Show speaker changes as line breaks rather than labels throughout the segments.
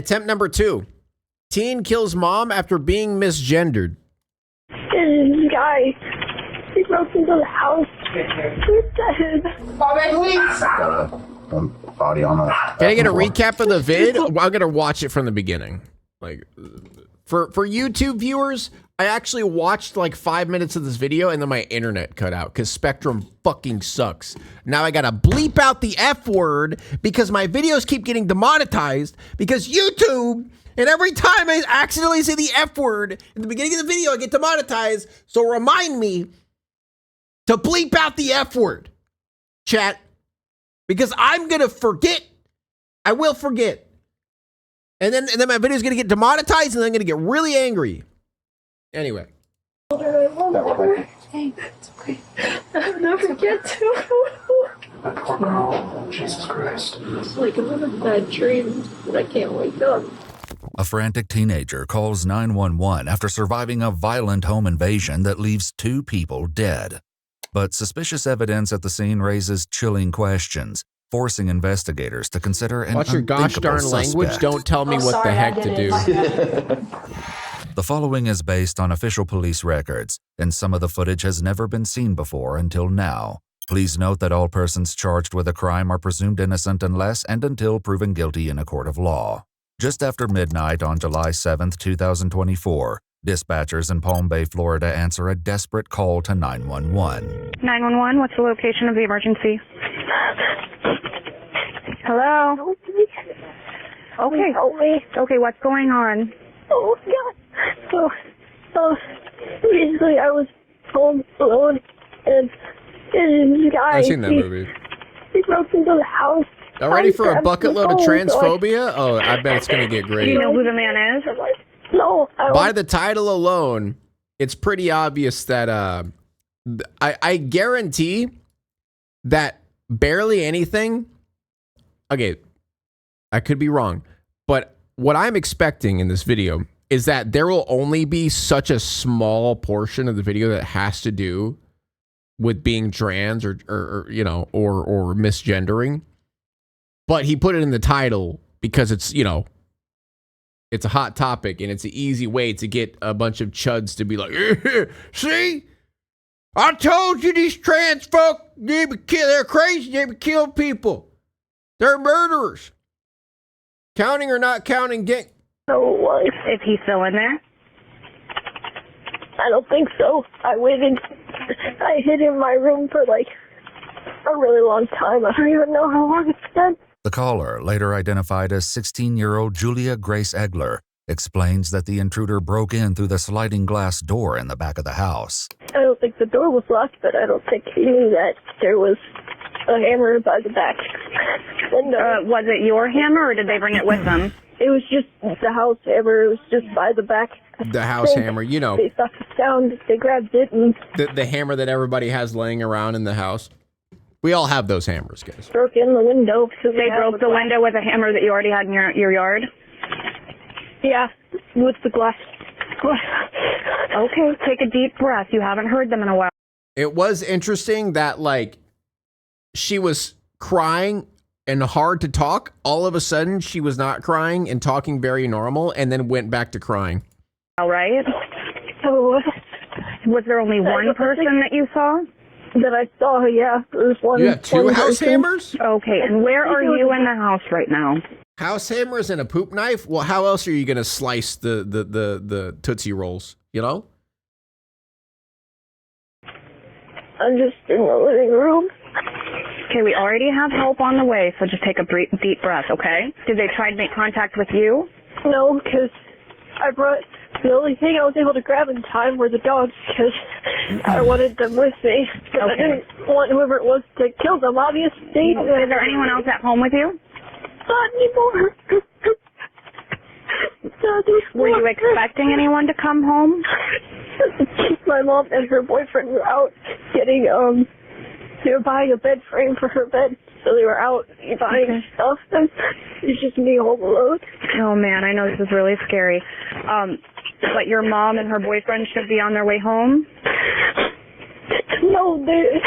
Attempt number 2. Teen kills mom after being misgendered.
This guy, he broke into the house. He's dead.
Body on a.
Can I get a recap of the vid? I'm gonna watch it from the beginning. Like, for YouTube viewers, I actually watched like 5 minutes of this video and then my internet cut out because Spectrum fucking sucks. Now I gotta bleep out the F word because my videos keep getting demonetized because YouTube, and every time I accidentally say the F word in the beginning of the video, I get demonetized. So remind me to bleep out the F word, chat, because I'm gonna forget. I will forget. And then my video is gonna get demonetized and I'm gonna get really angry. Anyway.
Hey, it's okay. I'll never get to.
That poor girl. Jesus Christ.
It's like I'm in a bad dream, but I can't wake up.
A frantic teenager calls 911 after surviving a violent home invasion that leaves 2 people dead. But suspicious evidence at the scene raises chilling questions, forcing investigators to consider an
Watch your gosh darn language. Don't tell me what the heck to do.
The following is based on official police records, and some of the footage has never been seen before until now. Please note that all persons charged with a crime are presumed innocent unless and until proven guilty in a court of law. Just after midnight on July 7, 2024, dispatchers in Palm Bay, Florida answer a desperate call to 911.
911, what's the location of the emergency? Hello? Okay.
Help me.
Okay, what's going on?
Oh, God. So, basically, I was home alone, and this guy,
I've seen that movie.
He broke into the house.
Ready for a bucket load of transphobia? Oh, I bet it's going to get
Do
great.
you know who the man is?
No.
By the title alone, it's pretty obvious that I guarantee that barely anything. Okay, I could be wrong, but what I'm expecting in this video is that there will only be such a small portion of the video that has to do with being trans or you know, or misgendering. But he put it in the title because it's, you know, it's a hot topic and it's an easy way to get a bunch of chuds to be like, see? I told you these trans folk, they're crazy, they would kill people. They're murderers. Counting or not counting,
No, it was.
Is he still in there?
I don't think so. I waited. I hid in my room for like a really long time. I don't even know how long it's been.
The caller, later identified as 16-year-old Julia Grace Egler, explains that the intruder broke in through the sliding glass door in the back of the house.
I don't think the door was locked, but I don't think he knew that there was a hammer by the back window.
Was it your hammer or did they bring it with them?
It was just the house hammer. It was just by the back.
The house hammer, you know.
They thought the sound, they grabbed it and
The hammer that everybody has laying around in the house. We all have those hammers, guys.
broke in the window. Because
They broke the window with a hammer that you already had in your yard?
Yeah, with the glass.
Okay, take a deep breath. You haven't heard them in a while.
It was interesting that, like, she was crying and hard to talk. All of a sudden, she was not crying and talking very normal and then went back to crying.
All right.
So,
Was there only one person that you saw?
that I saw, yeah. There was one.
You have 2
one
house
person.
hammers?
Okay, and where are you in the house right now?
House hammers and a poop knife? Well, how else are you going to slice the Tootsie Rolls, you know?
I'm just in the living room.
Okay, we already have help on the way, so just take a deep breath, okay? Did they try to make contact with you?
No, because I brought, the only thing I was able to grab in time were the dogs, because I wanted them with me. But I didn't want whoever it was to kill them, obviously.
Is there anyone else at home with you?
Not anymore. Not anymore.
Were you expecting anyone to come home?
My mom and her boyfriend were out getting, they were buying a bed frame for her bed, so they were out buying stuff, and it's just me home alone.
Oh man, I know this is really scary. But your mom and her boyfriend should be on their way home?
No, they...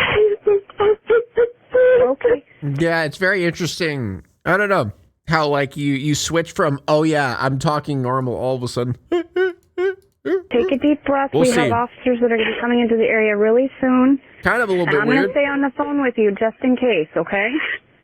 Okay.
Yeah, it's very interesting. I don't know. how like you switch from, oh yeah, I'm talking normal, all of a sudden.
Take a deep breath.
We'll
we
see.
have officers that are going to be coming into the area really soon.
Kind of a little
And
bit
I'm going
weird.
to stay on the phone with you just in case, okay?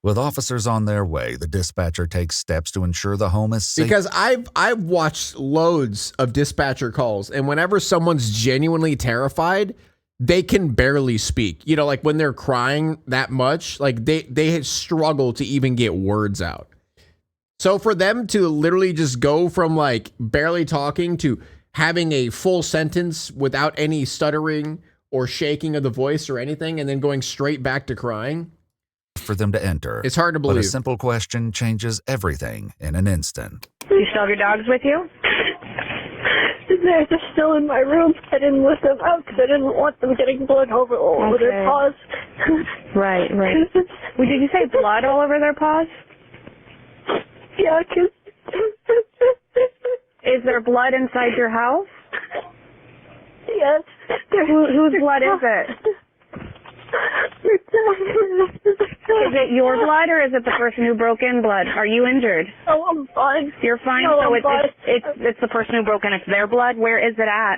With officers on their way, the dispatcher takes steps to ensure the home is safe.
Because I've watched loads of dispatcher calls, and whenever someone's genuinely terrified, they can barely speak. You know, like when they're crying that much, like they struggle to even get words out. So for them to literally just go from like barely talking to having a full sentence without any stuttering or shaking of the voice or anything, and then going straight back to crying,
for them to enter.
it's hard to
But a
believe.
simple question changes everything in an instant.
Do you still have your dogs with you?
They're just still in my room. I didn't let them out because I didn't want them getting blood all over their paws.
Right. Well, did you say blood all over their paws?
Yeah, because...
Is there blood inside your house?
Yes.
Whose blood is it? Is it your blood or is it the person who broke in blood? Are you injured?
Oh, I'm fine.
You're fine?
No,
So
I'm fine.
it's the person who broke in. It's their blood? Where is it at?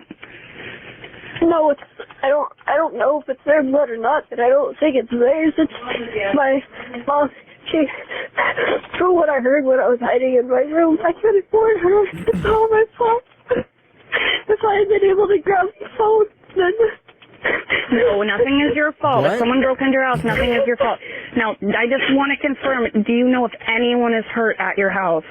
No, I don't know if it's their blood or not, but I don't think it's theirs. It's my mom. She, from what I heard when I was hiding in my room, I could have warned her. It's all my fault. If I had been able to grab the phone, then...
No, nothing is your fault.
What?
If someone broke into your house, nothing is your fault. Now, I just want to confirm, do you know if anyone is hurt at your house?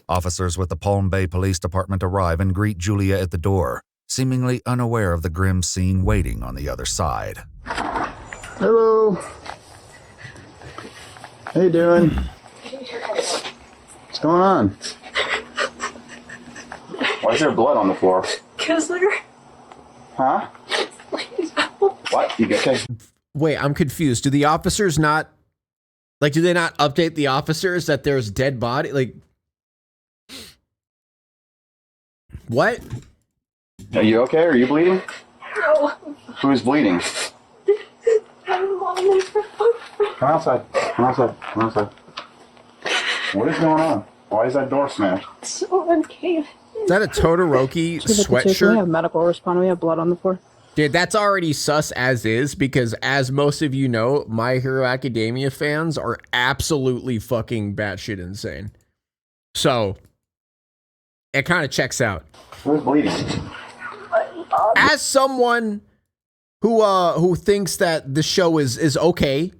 Officers with the Palm Bay Police Department arrive and greet Julia at the door, seemingly unaware of the grim scene waiting on the other side.
Hello. How you doing? What's going on? Why is there blood on the floor?
Because they're...
Huh? What? You okay?
Wait, I'm confused. Do the officers not, like, do they not update the officers that there's dead body? Like, what?
Are you okay? Are you bleeding?
No.
Who's bleeding? Come outside. Come outside. Come outside. What is going on? Why is that door smashed?
Someone came.
Is that a Todoroki
We have
sweatshirt?
medical respond. We have blood on the floor.
Dude, that's already sus as is, because as most of you know, My Hero Academia fans are absolutely fucking batshit insane. So, it kind of checks out.
Who's bleeding?
As someone who thinks that the show is okay,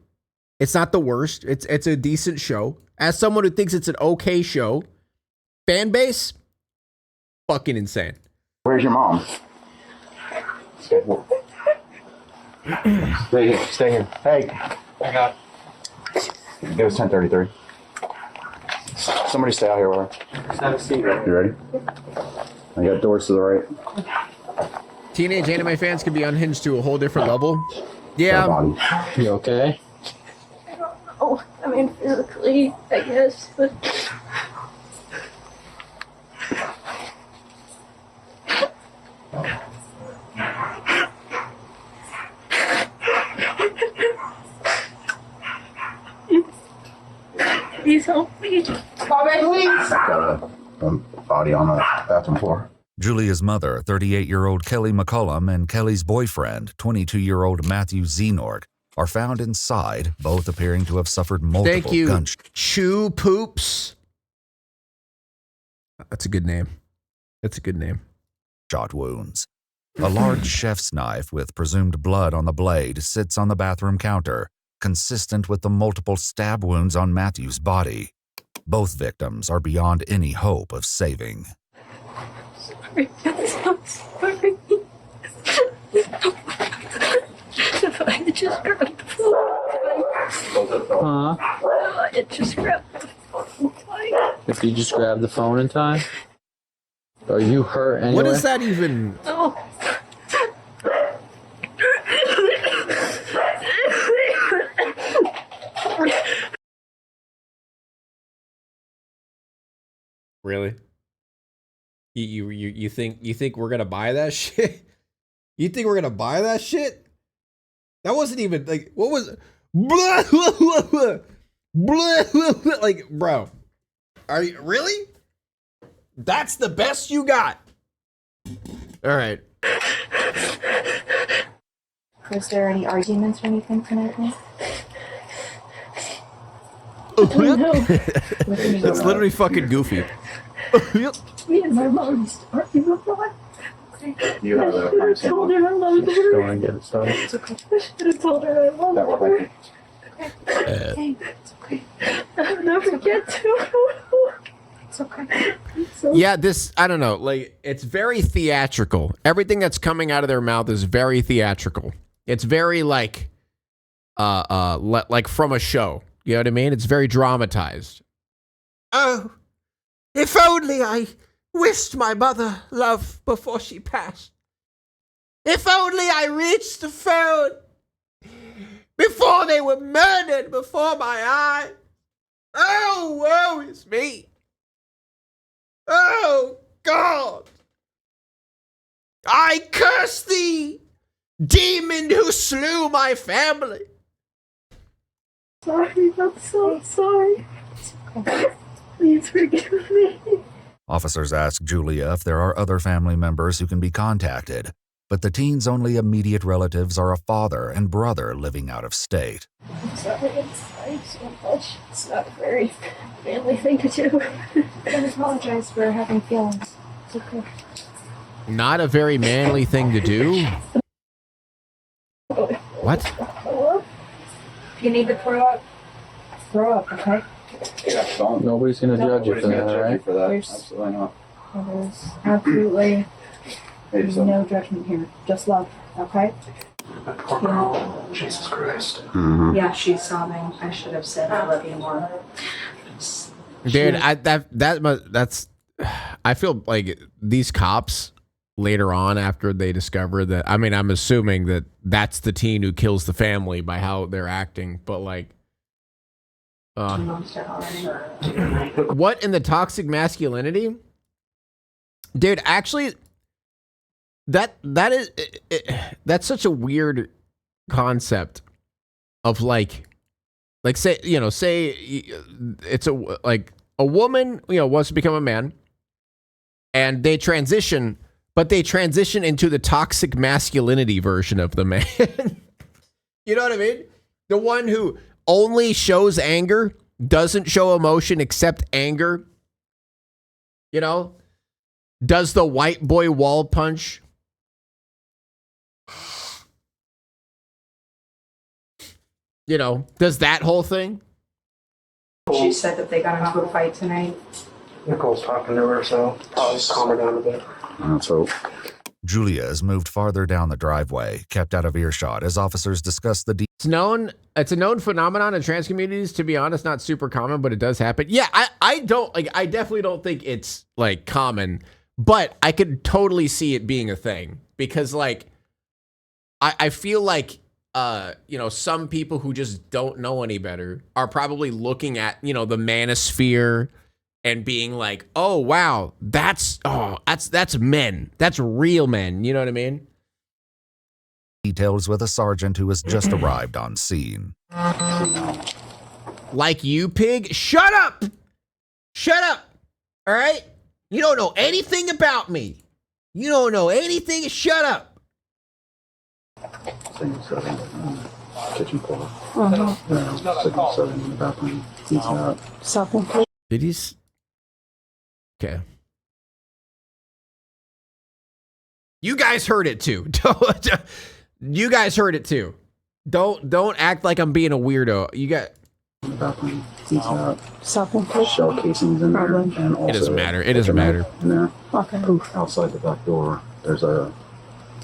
it's not the worst. It's a decent show. As someone who thinks it's an okay show, fan base, fucking insane.
Where's your mom? Stay here. Stay here. Hey. I got. It was 10:33. Somebody stay out here with her. You ready? I got doors to the right.
Teenage anime fans can be unhinged to a whole different level. Yeah.
Body.
You okay?
I don't know. I mean, physically, I guess, but... Please help me.
Got a body on the bathroom floor.
Julia's mother, 38-year-old Kelly McCullum, and Kelly's boyfriend, 22-year-old Matthew Zenort, are found inside, both appearing to have suffered multiple
Thank you,
gunshots.
Chew Poops. That's a good name. That's a good name.
Wounds. A large chef's knife with presumed blood on the blade sits on the bathroom counter, consistent with the multiple stab wounds on Matthew's body. Both victims are beyond any hope of saving.
Sorry. I'm sorry. If I had just grabbed the phone. I had just grabbed the phone.
If you just grab the phone in time? Are you hurt anyway?
What is that even?
No.
Really? You think we're gonna buy that shit? You think we're gonna buy that shit? That wasn't even like, what was? Like, bro, are you really? That's the best you got. All right.
Was there any arguments or anything tonight?
That's literally fucking goofy.
Me and my mom used to argue a lot.
You have that
I should have told her I loved her.
Go and get it started.
It's okay. I should have told her I loved
That
her.
way.
Hey, it's okay. I'll never get to. It's okay.
Yeah, this, I don't know, like, it's very theatrical. Everything that's coming out of their mouth is very theatrical. It's very like from a show. You know what I mean? It's very dramatized. Oh, if only I wished my mother love before she passed. If only I reached the phone before they were murdered before my eyes. Oh, woe is me. Oh, God. I curse thee, demon who slew my family.
Sorry, I'm so sorry. Please forgive me.
Officers ask Julia if there are other family members who can be contacted, but the teen's only immediate relatives are a father and brother living out of state.
I'm sorry so much. It's not a very manly thing to do.
I apologize for having feelings. It's okay.
Not a very manly thing to do. What?
Hello?
If you need to throw up, okay?
Yeah, don't.
Nobody's gonna judge you for that, alright?
For that.
There's-
Absolutely not.
There's absolutely
Hey, so,
no judgment here. Just love, okay?
Jesus Christ.
Yeah, she's sobbing. I should have said I love you more.
Dude, that's I feel like these cops later on, after they discover that, I mean, I'm assuming that that's the teen who kills the family by how they're acting, but like what in the toxic masculinity? Dude, actually that's such a weird concept of like say it's a woman, wants to become a man and they transition, but they transition into the toxic masculinity version of the man. You know what I mean? The one who only shows anger, doesn't show emotion except anger. Does the white boy wall punch. Does that whole thing.
She said that they got into a fight tonight.
Nicole's talking to her, so I'll just calm her down a bit.
let's hope.
Julia is moved farther down the driveway, kept out of earshot as officers discuss the
It's a known phenomenon in trans communities, to be honest, not super common, but it does happen. Yeah, I definitely don't think it's like common, but I could totally see it being a thing because like I feel like some people who just don't know any better are probably looking at, the manosphere and being like, oh wow, that's men. That's real men. You know what I mean?
details with a sergeant who has just arrived on scene.
Like you, pig? Shut up! Shut up! All right? You don't know anything about me. You don't know anything. Shut up.
Same setting, kitchen floor.
Uh-huh.
Same setting in the bathroom. He's out.
Self-employed.
Did he? Okay. You guys heard it too. You guys heard it too. Don't act like I'm being a weirdo. You got.
In the bathroom. He's out.
Self-employed.
Shell casings in there.
Probably.
And also
It doesn't matter. It doesn't matter.
In there.
Okay.
Outside the back door, there's an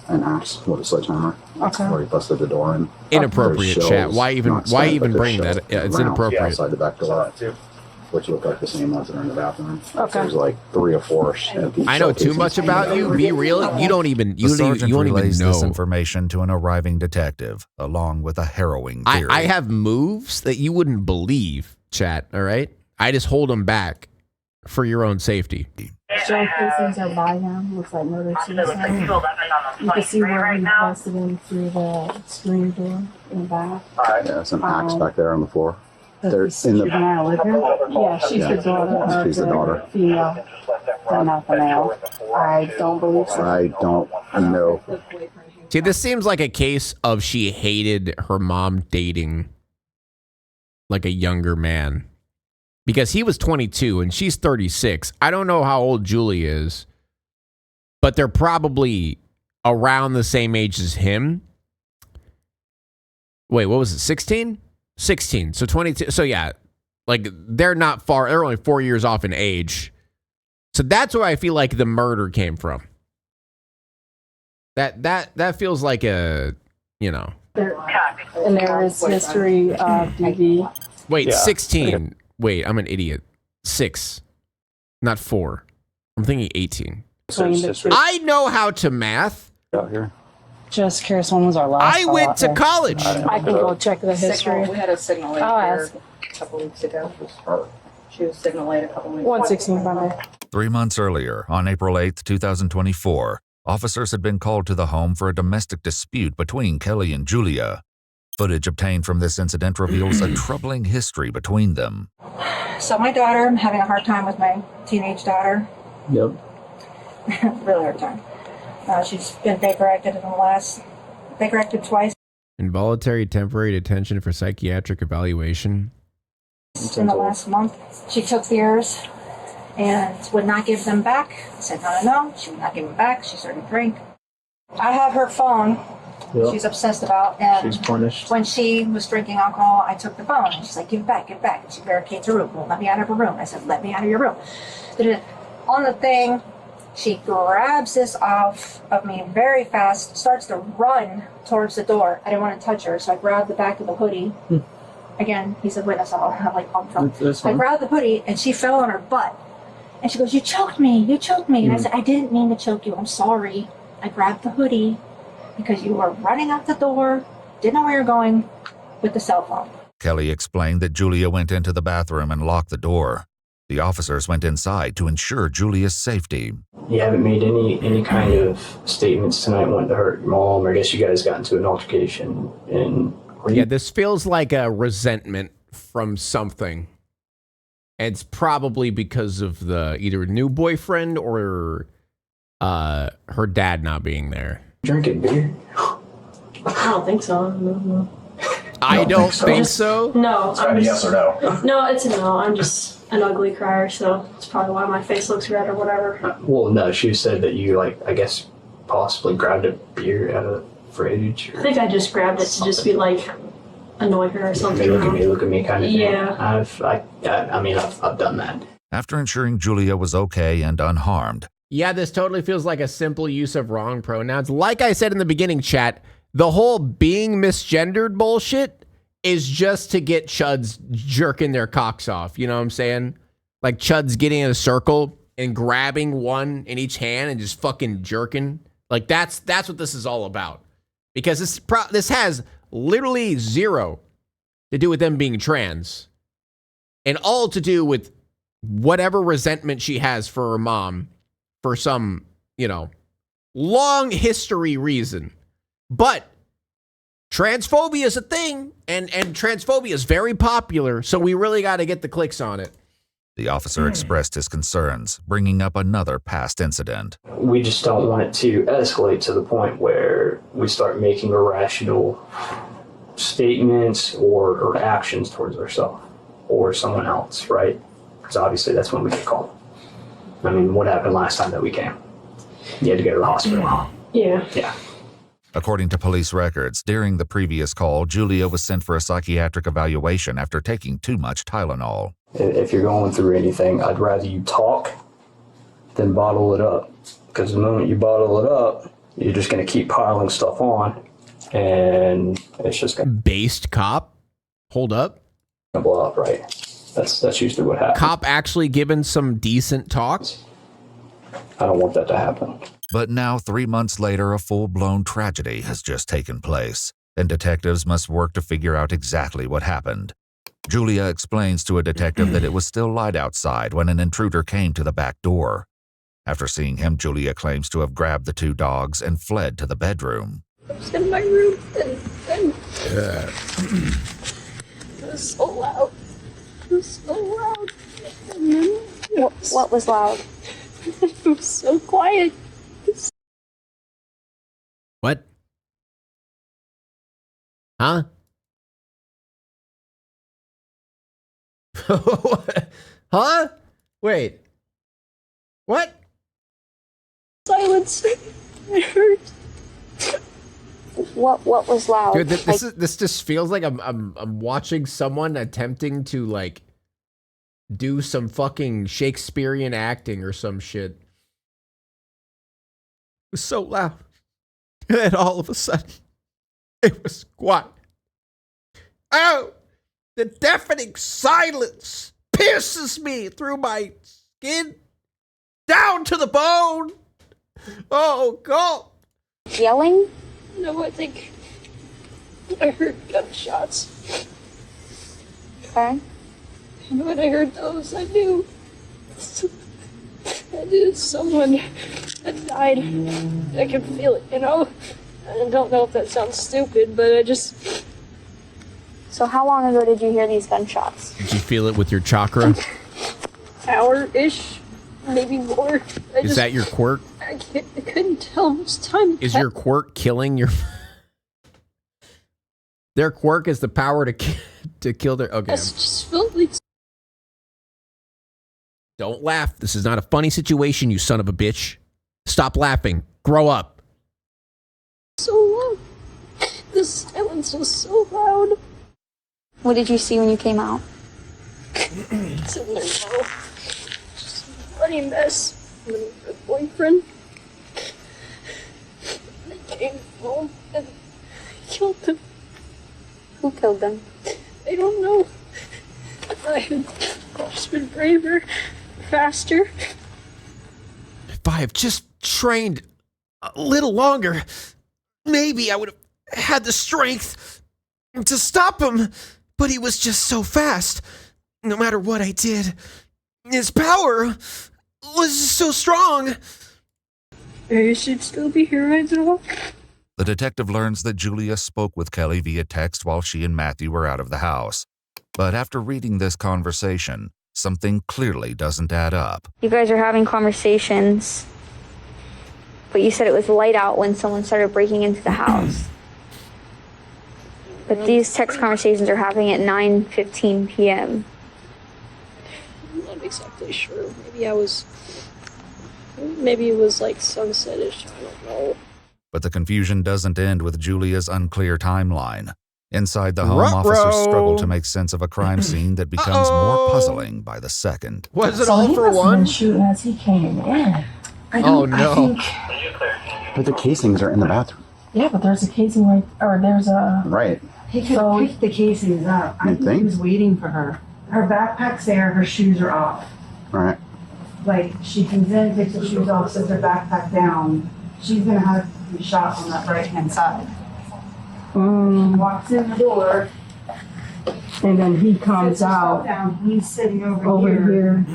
axe with a sledgehammer.
Okay.
Where he busted the door in.
Inappropriate,
There's
chat.
shells,
Why even
not stacked, but
bring
there's
that?
shells
Yeah, it's
around
inappropriate.
Outside the back door, which look like the same ones that are in the bathroom.
Okay.
There's like 3 or 4.
I know too much about you. Be real. You don't even.
The
You
sergeant
don't even
relays this
know.
information to an arriving detective, along with a harrowing theory.
I have moves that you wouldn't believe, chat. All right. I just hold them back for your own safety.
Shell casings are by him. Looks like murder suicide. You can see where he busted in through the screen door in the back.
Yeah, there's an axe back there on the floor. They're in the.
Juvenile live here? Yeah, she's the daughter of
She's the daughter.
female, but not the male. I don't believe so.
I don't know.
See, this seems like a case of she hated her mom dating like a younger man. Because he was 22 and she's 36. I don't know how old Julie is, but they're probably around the same age as him. Wait, what was it? 16? 16. So 22. So yeah, like they're not far. They're only 4 years off in age. So that's where I feel like the murder came from. That feels like a, you know.
And there is history of DV.
Wait, 16. Wait, I'm an idiot. 6, not 4. I'm thinking 18. I know how to math.
Out here.
Just curious, when was our last
I went to college.
I can go check the history.
We had a signal late
I'll
here
ask.
a couple weeks ago. She was signal late a couple weeks
116 by me.
3 months earlier, on April 8, 2024, officers had been called to the home for a domestic dispute between Kelly and Julia. Footage obtained from this incident reveals a troubling history between them.
So my daughter, I'm having a hard time with my teenage daughter.
Yep.
Really hard time. She's been Baker-acted twice
Involuntary temporary detention for psychiatric evaluation.
in the last month. She took yours and would not give them back. I said, no. She would not give them back. She started to drink. I have her phone.
Yep.
She's obsessed about, and
She's punished.
when she was drinking alcohol, I took the phone, and she's like, give it back, and she barricades her room, won't let me out of her room. I said, let me out of your room. On the thing, she grabs this off of me very fast, starts to run towards the door. I didn't want to touch her, so I grabbed the back of the hoodie. Again, he's a witness, I'll have like on film. I grabbed the hoodie, and she fell on her butt. And she goes, you choked me. And I said, I didn't mean to choke you, I'm sorry. I grabbed the hoodie because you were running out the door, didn't know where you're going with the cell phone.
Kelly explained that Julia went into the bathroom and locked the door. The officers went inside to ensure Julia's safety.
You haven't made any kind of statements tonight wanting to hurt your mom, or I guess you guys got into an altercation. And
Yeah, this feels like a resentment from something. And it's probably because of the either new boyfriend or her dad not being there.
drinking beer.
I don't think so. No.
I don't think so.
No.
It's a yes or no.
No, it's a no. I'm just an ugly crier, so it's probably why my face looks red or whatever.
Well, no, she said that you, like, I guess, possibly grabbed a beer out of the fridge.
I think I just grabbed it to just be like, annoy her or something.
Look at me kind of thing.
Yeah.
I've done that.
After ensuring Julia was okay and unharmed,
Yeah, this totally feels like a simple use of wrong pronouns. Like I said in the beginning, chat, the whole being misgendered bullshit is just to get chuds jerking their cocks off. You know what I'm saying? Like chuds getting in a circle and grabbing one in each hand and just fucking jerking. Like that's what this is all about. Because this has literally zero to do with them being trans. And all to do with whatever resentment she has for her mom for some, long history reason. But transphobia is a thing, and transphobia is very popular, so we really got to get the clicks on it.
the officer expressed his concerns, bringing up another past incident.
We just don't want it to escalate to the point where we start making irrational statements or actions towards ourselves or someone else, right? Because obviously that's when we get called. I mean, what happened last time that we came? You had to go to the hospital.
Yeah.
According to police records, during the previous call, Julia was sent for a psychiatric evaluation after taking too much Tylenol.
If you're going through anything, I'd rather you talk than bottle it up. Because the moment you bottle it up, you're just going to keep piling stuff on, and it's just going to
Based cop? Hold up.
blow up, right? That's usually what happens.
Cop actually given some decent talk?
I don't want that to happen.
But now, 3 months later, a full-blown tragedy has just taken place, and detectives must work to figure out exactly what happened. Julia explains to a detective that it was still light outside when an intruder came to the back door. After seeing him, Julia claims to have grabbed the two dogs and fled to the bedroom.
I was in my room and it was so loud.
It was so loud. And then
What was loud?
it was so quiet.
What? Huh? Huh? Wait. What?
Silence. I heard.
What was loud?
Dude, this just feels like I'm watching someone attempting to like do some fucking Shakespearean acting or some shit. It was so loud. And then all of a sudden, it was quiet. Oh, the deafening silence pierces me through my skin down to the bone. Oh, God.
Yelling?
No, I think I heard gunshots.
Okay.
And when I heard those, I knew someone had died. I could feel it, you know? I don't know if that sounds stupid, but I just...
So how long ago did you hear these gunshots?
Did you feel it with your chakra?
Hour-ish, maybe more.
Is that your quirk?
I couldn't tell how much time.
Is your quirk killing your... Their quirk is the power to kill their... Okay.
I just felt like...
Don't laugh. This is not a funny situation, you son of a bitch. Stop laughing. Grow up.
So loud. The silence was so loud.
What did you see when you came out?
It's in there now. Just a bloody mess. And then her boyfriend. They came home and killed them.
Who killed them?
I don't know. I had just been braver, faster.
If I have just trained a little longer, maybe I would have had the strength to stop him. But he was just so fast. No matter what I did, his power was so strong.
You should still be here right now.
The detective learns that Julia spoke with Kelly via text while she and Matthew were out of the house. But after reading this conversation, something clearly doesn't add up.
You guys are having conversations, but you said it was light out when someone started breaking into the house. But these text conversations are happening at 9:15 p.m.
I'm not exactly sure. Maybe it was like sunset-ish. I don't know.
But the confusion doesn't end with Julia's unclear timeline. Inside the home,
Ruh-roh.
officers struggle to make sense of a crime scene that becomes more puzzling by the second.
Was it all for one?
Shooting as he came in.
Oh no!
But the casings are in the bathroom.
Yeah, but there's a casing right, or there's a...
Right.
He could have picked the casings up. I think he was waiting for her. Her backpack's there, her shoes are off.
Right.
Like, she comes in, takes her shoes off, sets her backpack down. She's gonna have to be shot on that right-hand side. Walks in the door, and then he comes out. He's sitting over here.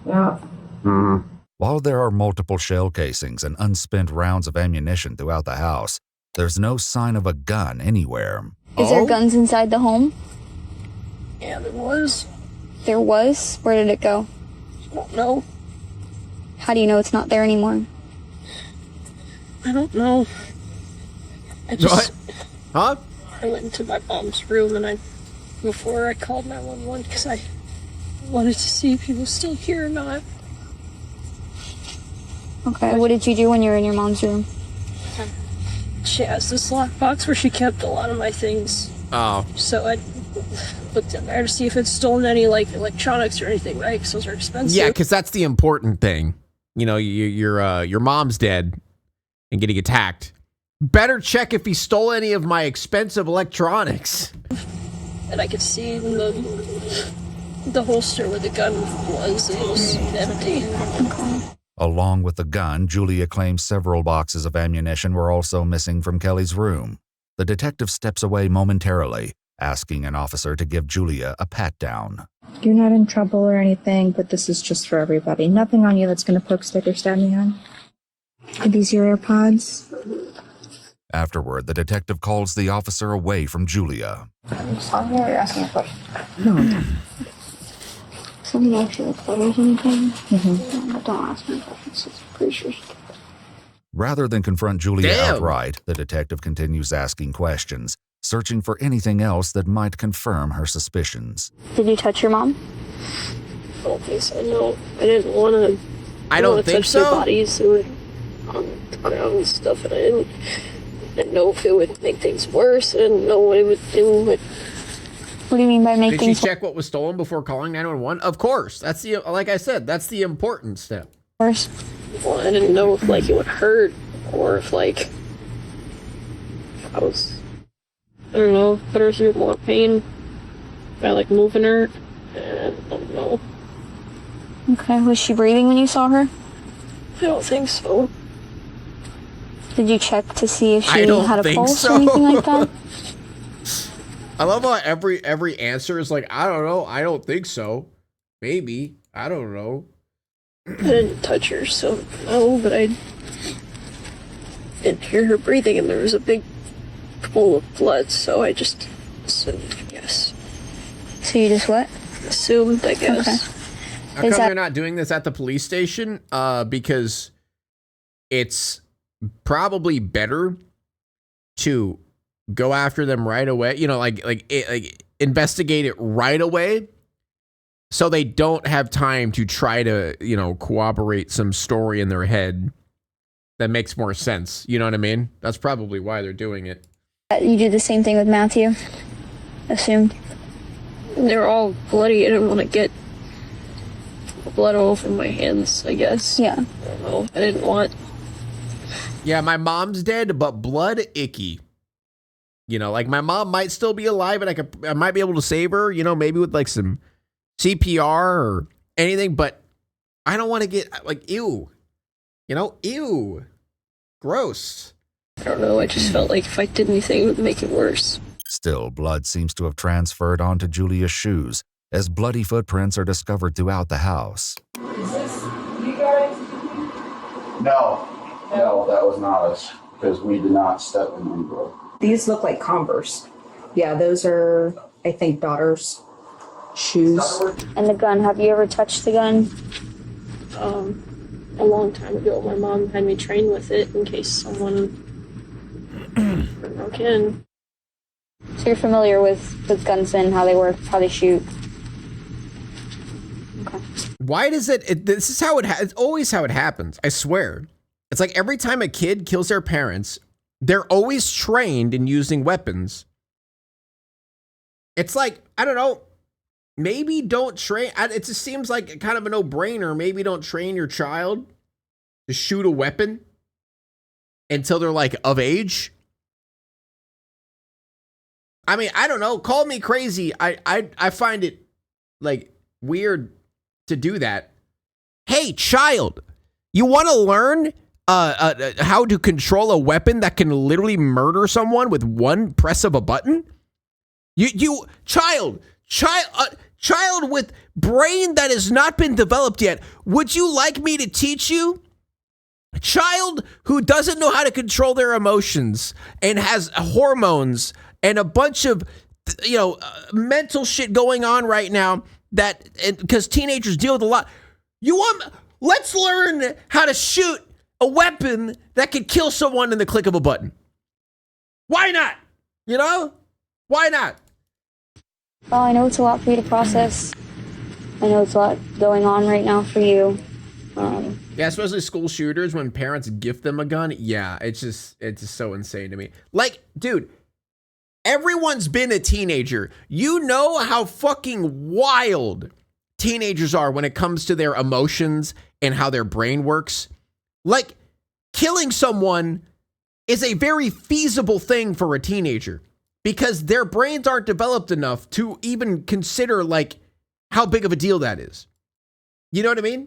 Yeah.
Mm-hmm.
While there are multiple shell casings and unspent rounds of ammunition throughout the house, there's no sign of a gun anywhere.
Is there guns inside the home?
Yeah, there was.
There was? Where did it go?
I don't know.
How do you know it's not there anymore?
I don't know.
What? Huh?
I went into my mom's room and before I called 911 because I wanted to see if he was still here or not.
Okay, what did you do when you were in your mom's room?
She has this lockbox where she kept a lot of my things.
Oh.
So I looked in there to see if it's stolen any like electronics or anything, right? Because those are expensive.
Yeah, because that's the important thing. You know, your mom's dead and getting attacked. Better check if he stole any of my expensive electronics.
And I could see in the holster where the gun was, it was empty.
Along with the gun, Julia claims several boxes of ammunition were also missing from Kelly's room. The detective steps away momentarily, asking an officer to give Julia a pat-down.
You're not in trouble or anything, but this is just for everybody. Nothing on you that's going to poke, stick, or stab me on. Are these your AirPods?
Afterward, the detective calls the officer away from Julia.
I'm sorry, you're asking a question. No.
So you know if she like photos or anything. But don't ask me questions. It's pretty sure she did.
Rather than confront Julia
Damn.
outright, the detective continues asking questions, searching for anything else that might confirm her suspicions.
Did you touch your mom?
I don't think so. No, I didn't want to.
I don't think
touch their
so.
bodies. They were on the ground and stuff, and I didn't know if it would make things worse. I didn't know what it would do. But
What do you mean by make
Did she
things
check what was stolen before calling 911? Of course. That's the, like I said, that's the important step.
worse?
well, I didn't know if like it would hurt or if like I was, I don't know, put her through more pain by like moving her. And I don't know.
Okay, was she breathing when you saw her?
I don't think so.
Did you check to see if
I
she
don't
had a
think
pulse
so.
or anything like that?
I love how every answer is like, I don't know, I don't think so. Maybe. I don't know.
I didn't touch her, so no, but I didn't hear her breathing and there was a big pool of blood, so I just assumed, yes.
So you just what?
Assumed, I guess.
Okay.
How come you're not doing this at the police station? Because it's probably better to go after them right away. You know, like investigate it right away, so they don't have time to try to, you know, corroborate some story in their head that makes more sense. You know what I mean? That's probably why they're doing it.
You did the same thing with Matthew? Assumed?
They were all bloody. I didn't want to get blood all over my hands, I guess.
Yeah.
I don't know. I didn't want...
Yeah, my mom's dead, but blood icky. You know, like my mom might still be alive and I might be able to save her, you know, maybe with like some CPR or anything, but I don't want to get like, ew. You know, ew. Gross.
I don't know, I just felt like if I did anything, it would make it worse.
Still, blood seems to have transferred onto Julia's shoes, as bloody footprints are discovered throughout the house.
Is this you guys? No, that was not us, because we did not step in any blood.
These look like Converse. Yeah, those are, I think, daughter's shoes.
And the gun, have you ever touched the gun?
A long time ago, my mom had me train with it in case someone broke in.
So you're familiar with guns and how they work, how they shoot? Okay.
Why does this is how it's always how it happens. I swear. It's like every time a kid kills their parents, they're always trained in using weapons. It's like, I don't know, maybe don't train. It just seems like kind of a no-brainer. Maybe don't train your child to shoot a weapon until they're like of age. I mean, I don't know. Call me crazy. I find it like weird to do that. Hey, child, you want to learn how to control a weapon that can literally murder someone with one press of a button? Child with brain that has not been developed yet. Would you like me to teach you? A child who doesn't know how to control their emotions and has hormones and a bunch of, you know, mental shit going on right now that, because teenagers deal with a lot. Let's learn how to shoot a weapon that could kill someone in the click of a button. Why not? You know? Why not?
Well, I know it's a lot for you to process. I know it's a lot going on right now for you.
Yeah, especially school shooters, when parents gift them a gun. Yeah, it's just so insane to me. Like, dude, everyone's been a teenager. You know how fucking wild teenagers are when it comes to their emotions and how their brain works. Like, killing someone is a very feasible thing for a teenager because their brains aren't developed enough to even consider, like, how big of a deal that is. You know what I mean?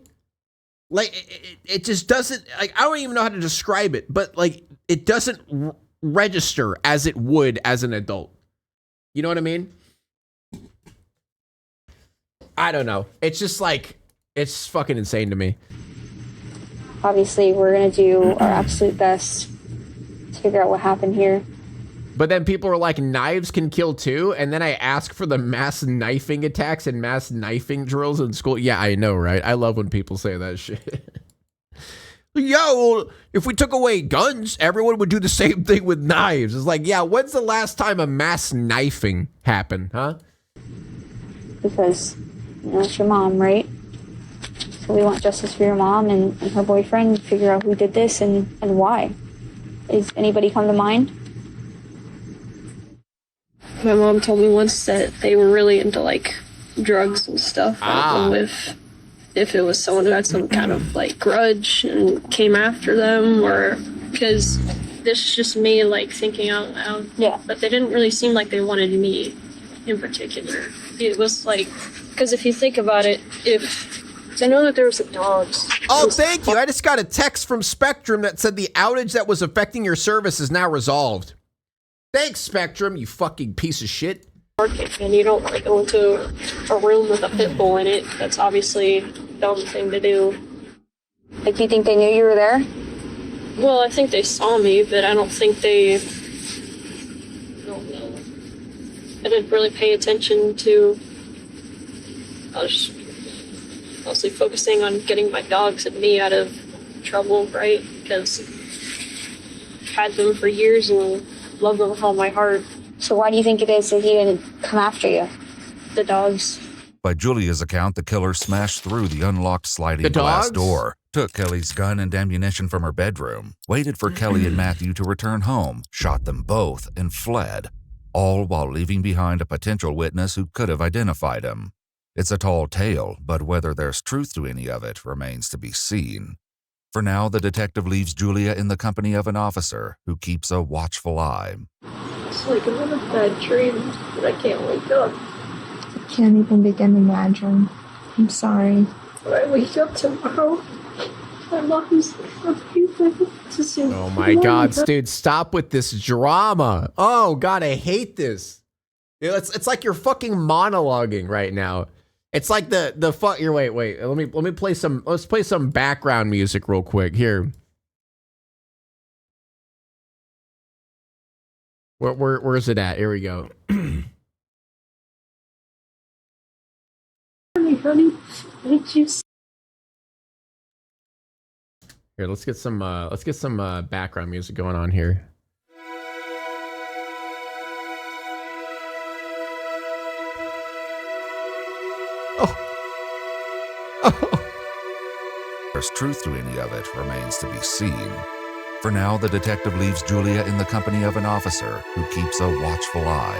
Like, it just doesn't, like, I don't even know how to describe it, but, like, it doesn't register as it would as an adult. You know what I mean? I don't know. It's just, like, it's fucking insane to me.
Obviously, we're going to do our absolute best to figure out what happened here.
But then people are like, knives can kill too. And then I ask for the mass knifing attacks and mass knifing drills in school. Yeah, I know, right? I love when people say that shit. Yeah, well, if we took away guns, everyone would do the same thing with knives. It's like, yeah, when's the last time a mass knifing happened, huh?
Because, you know, it's your mom, right? So we want justice for your mom and her boyfriend, figure out who did this and why. Is anybody come to mind?
My mom told me once that they were really into, like, drugs and stuff. I don't know if it was someone who had some kind of, like, grudge and came after them, or because this is just me, like, thinking out loud.
Yeah.
But they didn't really seem like they wanted me in particular. It was like, because if you think about it, I know that there was some dogs.
Oh, thank you. I just got a text from Spectrum that said the outage that was affecting your service is now resolved. Thanks, Spectrum, you fucking piece of shit.
And you don't want to go into a room with a pit bull in it. That's obviously a dumb thing to do.
Like, do you think they knew you were there?
Well, I think they saw me, but I don't think they... I didn't really pay attention to... I was mostly focusing on getting my dogs and me out of trouble, right? Because I've had them for years and love them with all my heart.
So why do you think it is that he didn't come after you?
The dogs.
By Julia's account, the killer smashed through the unlocked sliding glass door, took Kelly's gun and ammunition from her bedroom, waited for Kelly and Matthew to return home, shot them both, and fled, all while leaving behind a potential witness who could have identified him. It's a tall tale, but whether there's truth to any of it remains to be seen. For now, the detective leaves Julia in the company of an officer who keeps a watchful eye.
It's like another bad dream, but I can't wake up.
I can't even begin to imagine. I'm sorry.
When I wake up tomorrow, my mom's to see.
Oh my God, dude, stop with this drama. Oh God, I hate this. It's like you're fucking monologuing right now. It's like the fuck. Here, wait. Let me play some. Let's play some background music real quick here. Where's it at? Here we go.
Honey, did you?
Here, let's get some background music going on here.
There's truth to any of it remains to be seen. For now, the detective leaves Julia in the company of an officer who keeps a watchful eye.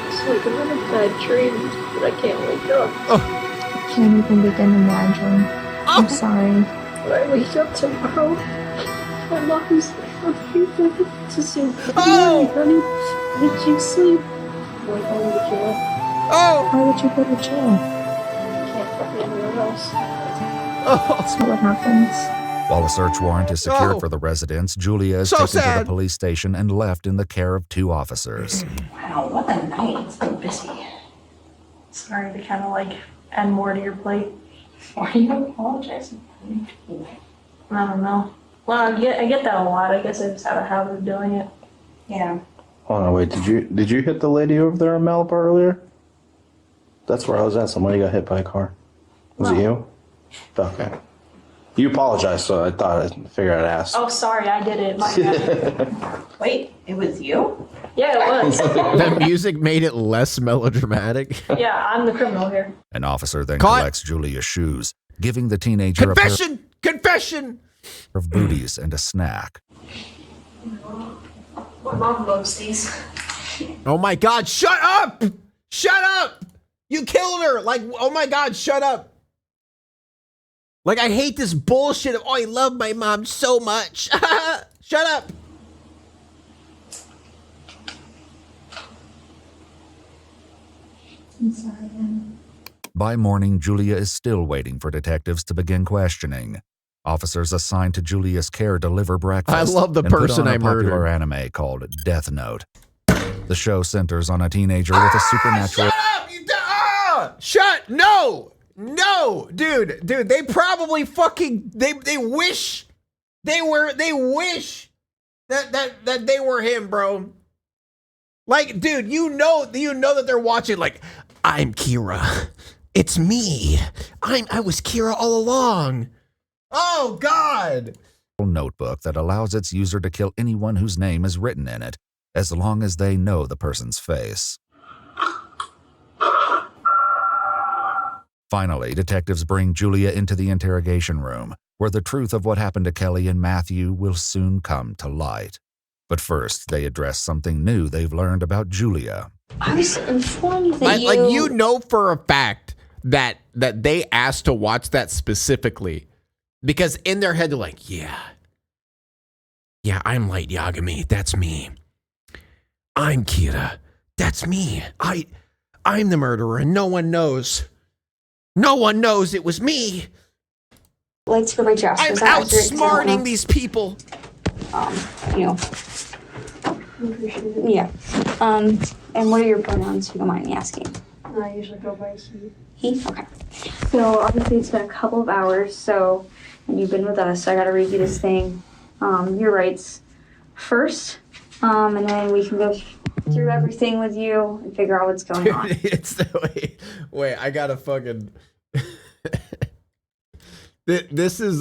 It's like another bad dream, but I can't wake up.
I can't even begin to imagine. I'm sorry.
When I wake up tomorrow, my mom's to see.
Oh!
Honey, did you sleep? Like, I went to jail.
Oh!
Why would you go to jail?
Can't find me anywhere else.
That's not what happens.
While a search warrant is secured for the residence, Julia is taken to the police station and left in the care of 2 officers.
Wow, what a night. It's been busy. Sorry to kind of like add more to your plate. Why are you apologizing? I don't know. Well, I get that a lot. I guess I just have a habit of doing it. Yeah.
Hold on, wait. Did you hit the lady over there in Malibu earlier? That's where I was at. Somebody got hit by a car. Was it you? Okay. You apologized, so I figured I'd ask.
Oh, sorry, I did it. My bad. Wait, it was you? Yeah, it was.
That music made it less melodramatic.
Yeah, I'm the criminal here.
An officer then collects Julia's shoes, giving the teenager a pair of booties and a snack.
My mom loves these.
Oh my God, shut up! Shut up! You killed her! Like, oh my God, shut up! Like, I hate this bullshit of, oh, I love my mom so much. Shut up!
I'm sorry, Anne.
By morning, Julia is still waiting for detectives to begin questioning. Officers assigned to Julia's care deliver breakfast.
I love the
and put
person
on a
I murdered.
popular anime called Death Note. The show centers on a teenager with a supernatural...
Shut! No! No! Dude, they probably fucking... They wish... They wish that they were him, bro. Like, dude, you know that they're watching. Like, I'm Kira. It's me. I was Kira all along. Oh God.
Notebook that allows its user to kill anyone whose name is written in it, as long as they know the person's face. Finally, detectives bring Julia into the interrogation room, where the truth of what happened to Kelly and Matthew will soon come to light. But first, they address something new they've learned about Julia.
I was informed that
Like you know for a fact that they asked to watch that specifically, because in their head they're like, yeah, I'm Light Yagami. That's me. I'm Kira. That's me. I'm the murderer, and no one knows. No one knows it was me.
like to go by Josh.
I'm outsmarting these people.
You know. Yeah. And what are your pronouns, if you don't mind me asking?
I usually go by he.
He? Okay. So obviously it's been a couple of hours, and you've been with us, so I gotta read you this thing. Your rights first, and then we can go through everything with you and figure out what's going on.
Wait, I gotta fucking this is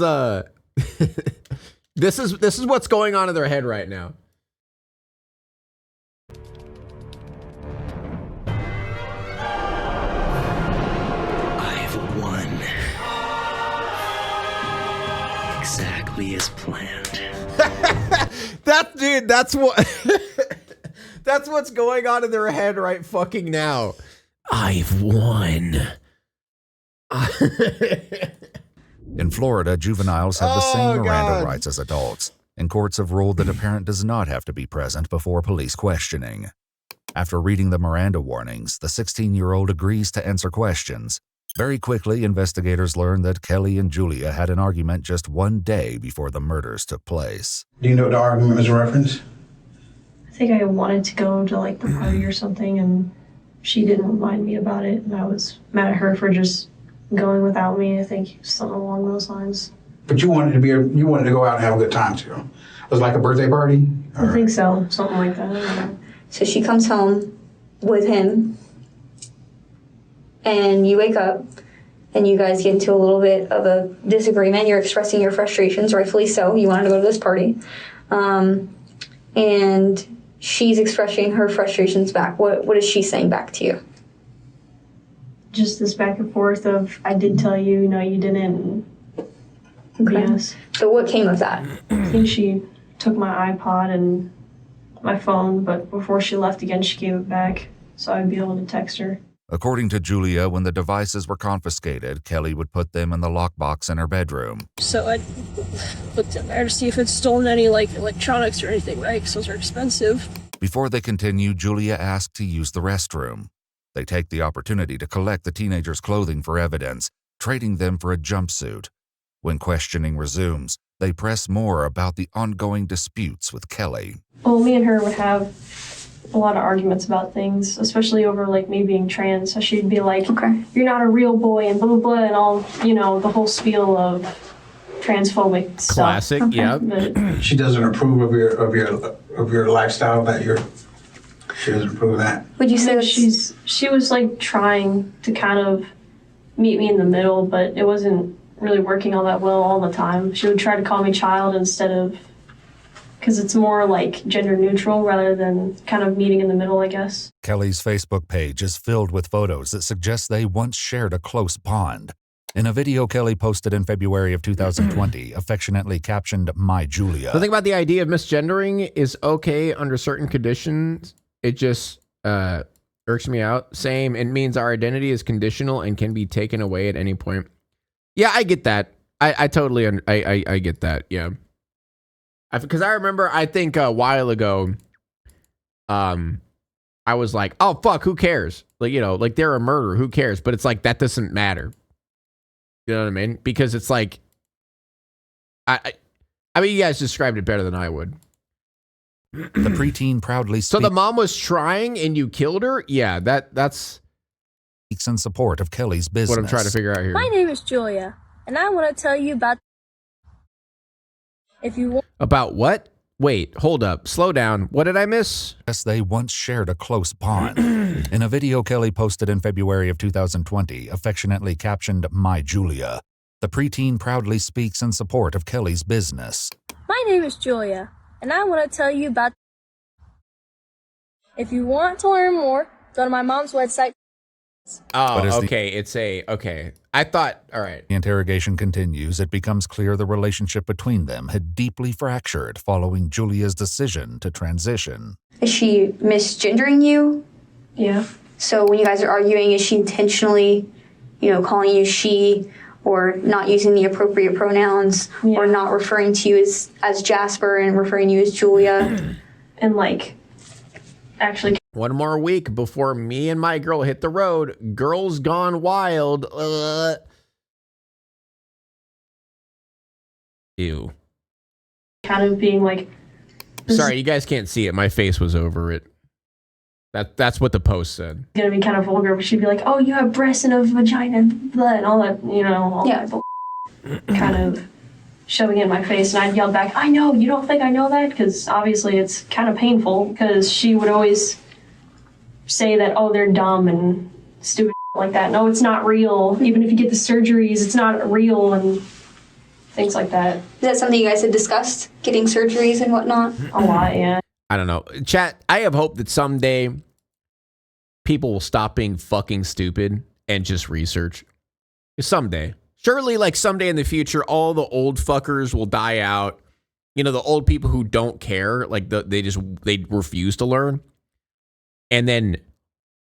this is what's going on in their head right now.
I've won. Exactly as planned.
That's what that's what's going on in their head right fucking now. I've won.
In Florida, juveniles have the same Miranda rights as adults, and courts have ruled that a parent does not have to be present before police questioning. After reading the Miranda warnings, the 16-year-old agrees to answer questions. Very quickly, investigators learn that Kelly and Julia had an argument just one day before the murders took place.
Do you know what the argument was a reference?
I think I wanted to go to like the party or something, and she didn't remind me about it, and I was mad at her for just going without me. I think something along those lines.
But you wanted to go out and have a good time too. It was like a birthday party?
I think so, something like that.
So she comes home with him, and you wake up, and you guys get into a little bit of a disagreement. You're expressing your frustrations, rightfully so. You wanted to go to this party. And she's expressing her frustrations back. What is she saying back to you?
Just this back and forth of, I did tell you, no, you didn't.
Okay.
Yes.
So what came of that?
I think she took my iPod and my phone, but before she left again, she gave it back so I'd be able to text her.
According to Julia, when the devices were confiscated, Kelly would put them in the lockbox in her bedroom.
So I looked in there to see if it's stolen any like electronics or anything, right? Because those are expensive.
Before they continue, Julia asked to use the restroom. They take the opportunity to collect the teenager's clothing for evidence, trading them for a jumpsuit. When questioning resumes, they press more about the ongoing disputes with Kelly.
Well, me and her would have a lot of arguments about things, especially over like me being trans. So she'd be like, okay, you're not a real boy and blah, blah, blah, and all, you know, the whole spiel of transphobic stuff.
Classic, okay. Yeah.
But
she doesn't approve of your lifestyle, she doesn't approve of that.
Would you say she was like trying to kind of meet me in the middle, but it wasn't really working all that well all the time. She would try to call me child instead of, because it's more like gender neutral rather than kind of meeting in the middle, I guess.
Kelly's Facebook page is filled with photos that suggest they once shared a close bond. In a video Kelly posted in February of 2020, affectionately captioned, "My Julia."
The thing about the idea of misgendering is okay under certain conditions. It just irks me out. Same, it means our identity is conditional and can be taken away at any point. Yeah, I get that. I totally I get that. Yeah. Because I remember, I think a while ago, I was like, oh, fuck, who cares? Like, you know, like they're a murderer, who cares? But it's like, that doesn't matter. You know what I mean? Because it's like, I mean, you guys described it better than I would.
The preteen proudly
So the mom was trying and you killed her? Yeah, that's
in support of Kelly's business.
What I'm trying to figure out here.
My name is Julia, and I want to tell you about...
About what? Wait, hold up. Slow down. What did I miss?
Yes, they once shared a close bond. In a video Kelly posted in February of 2020, affectionately captioned, "My Julia," the preteen proudly speaks in support of Kelly's business.
My name is Julia, and I want to tell you about... If you want to learn more, go to my mom's website.
Oh, okay. Okay. I thought, all right.
The interrogation continues. It becomes clear the relationship between them had deeply fractured following Julia's decision to transition.
Is she misgendering you?
Yeah.
So when you guys are arguing, is she intentionally, calling you she, or not using the appropriate pronouns, or not referring to you as Jasper and referring you as Julia?
And actually...
One more week before me and my girl hit the road. Girls Gone Wild. Ew.
Kind of being like...
Sorry, you guys can't see it. My face was over it. That's what the post said.
Gonna be kind of vulgar, but she'd be like, "Oh, you have breasts and a vagina and blood and all that, kind of shoving it in my face." And I'd yell back, "I know, you don't think I know that?" Because obviously it's kind of painful, because she would always say that, "Oh, they're dumb and stupid like that. No, it's not real. Even if you get the surgeries, it's not real," and things like that.
Is that something you guys had discussed, getting surgeries and whatnot?
A lot, yeah.
I don't know. Chat, I have hope that someday people will stop being fucking stupid and just research. Someday. Surely, someday in the future, all the old fuckers will die out. The old people who don't care, they refuse to learn. And then,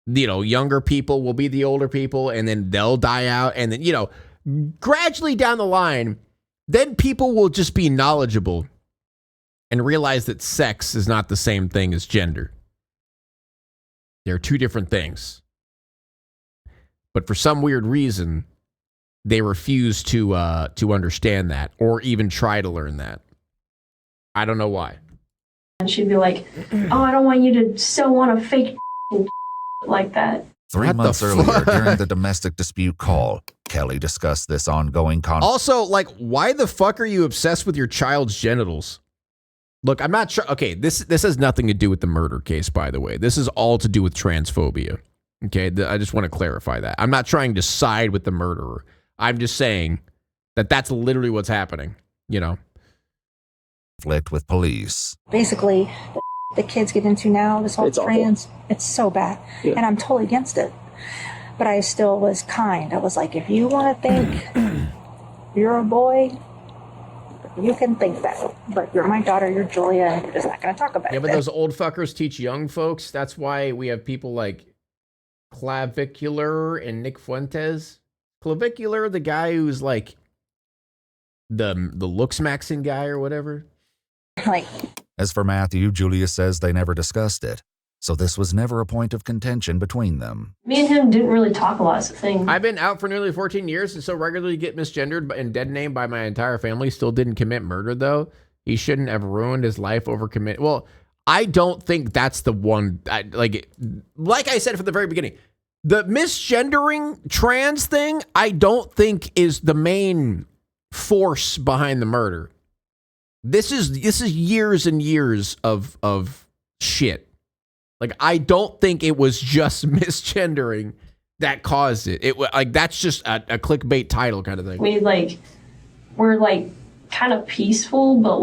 younger people will be the older people, and then they'll die out. And then, gradually down the line, then people will just be knowledgeable and realize that sex is not the same thing as gender. They're two different things. But for some weird reason, they refuse to understand that or even try to learn that. I don't know why.
And she'd be like, "Oh, I don't want you to sew on a fake like that."
3 months earlier, during the domestic dispute call, Kelly discussed this ongoing conflict.
Also, why the fuck are you obsessed with your child's genitals? Look, I'm not sure. Okay, this has nothing to do with the murder case, by the way. This is all to do with transphobia. Okay, I just want to clarify that. I'm not trying to side with the murderer. I'm just saying that that's literally what's happening,
Conflict with police.
Basically, the kids get into now, this whole
It's
trans, it's so bad.
Yeah.
And I'm totally against it. But I still was kind. I was like, if you want to think you're a boy, you can think that. But you're my daughter, you're Julia, and you're just not going to talk about it.
Yeah, but those old fuckers teach young folks. That's why we have people like Clavicular and Nick Fuentes. Clavicular, the guy who's like the looks maxing guy or whatever.
As for Matthew, Julia says they never discussed it, so this was never a point of contention between them.
Me and him didn't really talk a lot, is the thing.
I've been out for nearly 14 years and so regularly get misgendered and dead named by my entire family. Still didn't commit murder, though. He shouldn't have ruined his life over commit. Well, I don't think that's the one. Like I said from the very beginning, the misgendering trans thing, I don't think is the main force behind the murder. This is years and years of shit. Like, I don't think it was just misgendering that caused it. That's just a clickbait title kind of thing.
We're kind of peaceful, but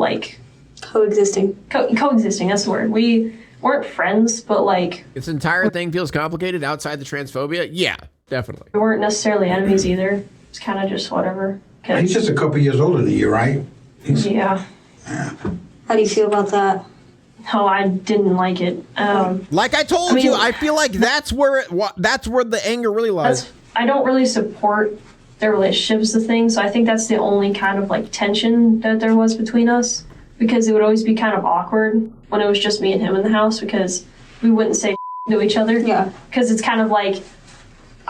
coexisting.
Coexisting, that's the word. We weren't friends, but
this entire thing feels complicated outside the transphobia. Yeah, definitely.
We weren't necessarily enemies either. It's kind of just whatever.
He's just a couple years older than you, right?
Yeah.
How do you feel about that?
Oh, I didn't like it.
Like I told you, I feel like that's where the anger really lies.
I don't really support their relationships, the thing. So I think that's the only kind of tension that there was between us, because it would always be kind of awkward when it was just me and him in the house, because we wouldn't say to each other.
Yeah.
Because it's kind of I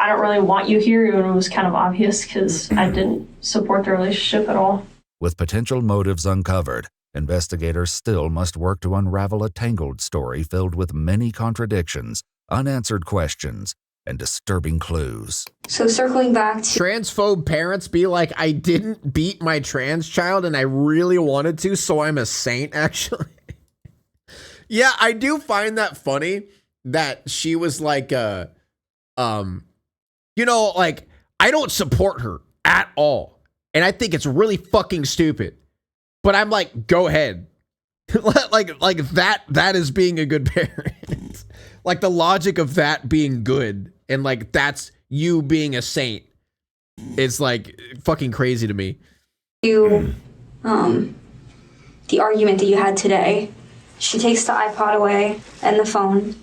don't really want you here, and it was kind of obvious because I didn't support the relationship at all.
With potential motives uncovered, investigators still must work to unravel a tangled story filled with many contradictions, unanswered questions, and disturbing clues.
So circling back to...
Transphobe parents be like, I didn't beat my trans child and I really wanted to, so I'm a saint, actually. Yeah, I do find that funny that she was like, you know, like, I don't support her at all. And I think it's really fucking stupid. But I'm like, go ahead. like that is being a good parent. Like the logic of that being good and like that's you being a saint is like fucking crazy to me.
You, the argument that you had today, she takes the iPod away and the phone.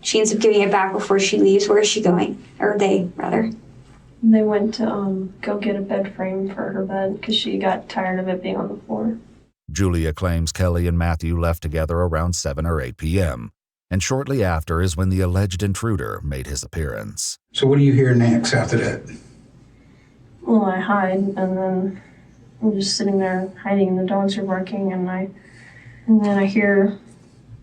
She ends up giving it back before she leaves. Where is she going? Or they, rather.
They went to go get a bed frame for her bed because she got tired of it being on the floor.
Julia claims Kelly and Matthew left together around 7 or 8 p.m., and shortly after is when the alleged intruder made his appearance.
So what do you hear next after that?
Well, I hide, and then I'm just sitting there hiding, and the dogs are barking, and then I hear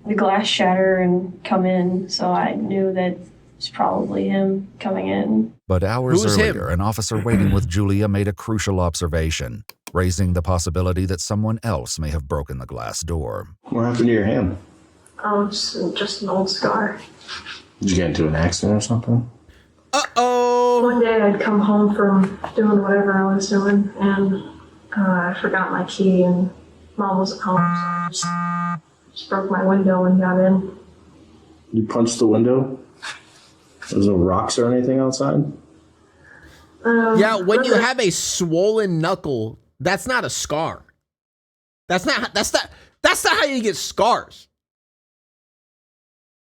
the glass shatter and come in, so I knew that it's probably him coming in.
But hours
Who's
earlier,
him?
an officer waiting with Julia made a crucial observation, raising the possibility that someone else may have broken the glass door.
What happened to your hand?
Oh, just an old scar.
Did you get into an accident or something?
Uh-oh.
One day I'd come home from doing whatever I was doing, and I forgot my key, and Mom wasn't home, so I just broke my window and got in.
You punched the window? There's no rocks or anything outside?
Yeah, when you have a swollen knuckle, that's not a scar. That's not how you get scars.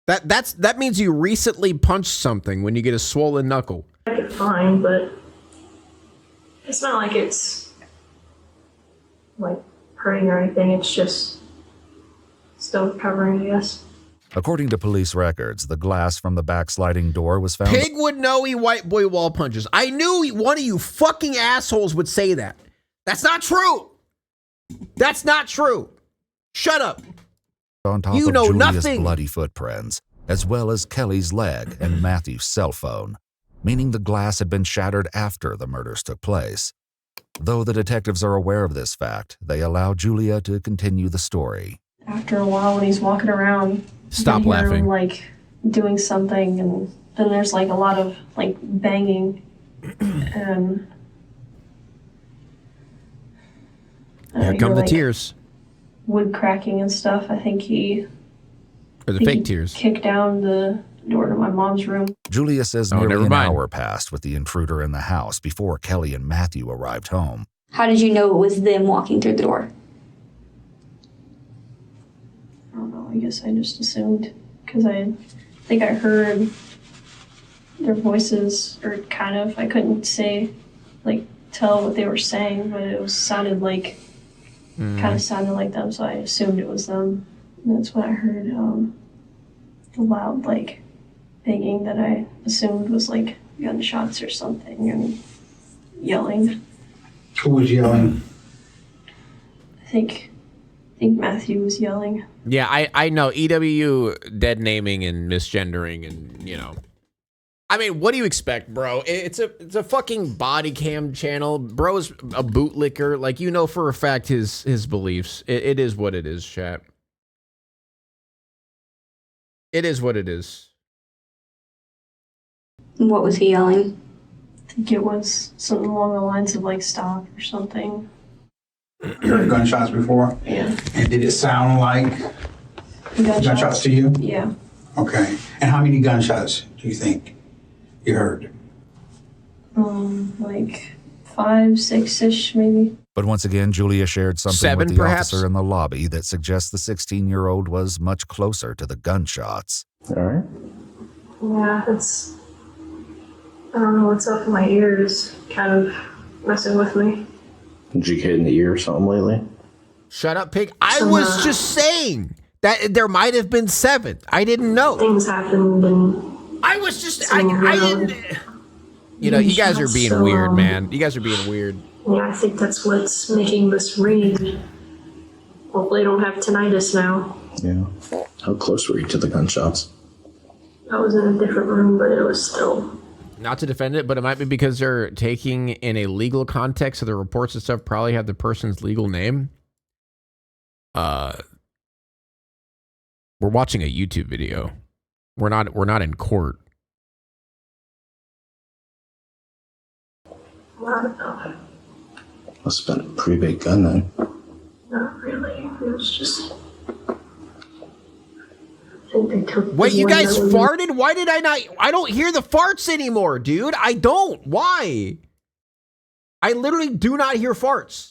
That means you recently punched something when you get a swollen knuckle.
I get fine, but it's not like it's like hurting or anything. It's just still recovering, I guess.
According to police records, the glass from the back sliding door was found.
Pig would know he white boy wall punches. I knew one of you fucking assholes would say that. That's not true. That's not true. Shut up.
On top
You
of
know
Julia's
nothing.
bloody footprints, as well as Kelly's leg and Matthew's cell phone, meaning the glass had been shattered after the murders took place. Though the detectives are aware of this fact, they allow Julia to continue the story.
After a while, when he's walking around,
Stop
you hear him,
laughing.
like doing something, and then there's like a lot of like banging, and
Here
you
come
hear,
the
like,
tears.
wood cracking and stuff. I think he
Or the fake tears.
kicked down the door to my mom's room.
Julia says
Oh,
nearly
never
an
mind.
hour passed with the intruder in the house before Kelly and Matthew arrived home.
How did you know it was them walking through the door?
I don't know. I guess I just assumed because I think I heard their voices, or kind of. I couldn't tell what they were saying, but it sounded like kind of sounded like them, so I assumed it was them. And that's when I heard the loud like banging that I assumed was like gunshots or something, and yelling.
Who was yelling?
I think Matthew was yelling.
Yeah, I know. EW dead naming and misgendering and, you know. I mean, what do you expect, bro? It's a fucking body cam channel. Bro's a bootlicker. Like, you know for a fact his beliefs. It is what it is, chat. It is what it is.
What was he yelling?
I think it was something along the lines of like stop or something.
You heard gunshots before?
Yeah.
And did it sound like gunshots to you?
Yeah.
Okay. And how many gunshots do you think you heard?
Like 5, 6-ish maybe.
But once again, Julia shared something
7,
with the
perhaps?
officer in the lobby that suggests the 16-year-old was much closer to the gunshots.
All right.
Yeah, I don't know what's up in my ears, kind of messing with me.
Did you get in the ear or something lately?
Shut up, pig. I was just saying that there might have been 7. I didn't know.
Things happened and
I was just, I didn't. You know, you guys are being weird, man. You guys are being weird.
yeah, I think that's what's making this ring. Hopefully I don't have tinnitus now.
Yeah. How close were you to the gunshots?
I was in a different room, but it was still.
Not to defend it, but it might be because they're taking in a legal context, so the reports and stuff probably have the person's legal name. We're watching a YouTube video. We're not in court.
Not
Must have been a pretty big gun then.
Not really. It was just. I think they took.
Wait, you
one
guys
that was-
farted? Why did I not? I don't hear the farts anymore, dude. I don't. Why? I literally do not hear farts.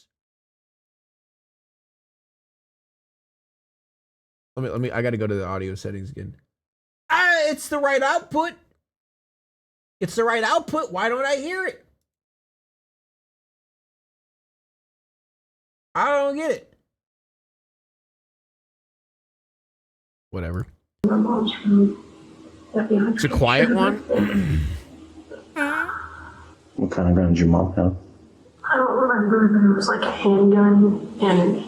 Let me. I got to go to the audio settings again. It's the right output. It's the right output. Why don't I hear it? I don't get it. Whatever.
My mom's room.
It's a quiet one.
What kind of gun did your mom have?
I don't remember, but it was like a handgun, and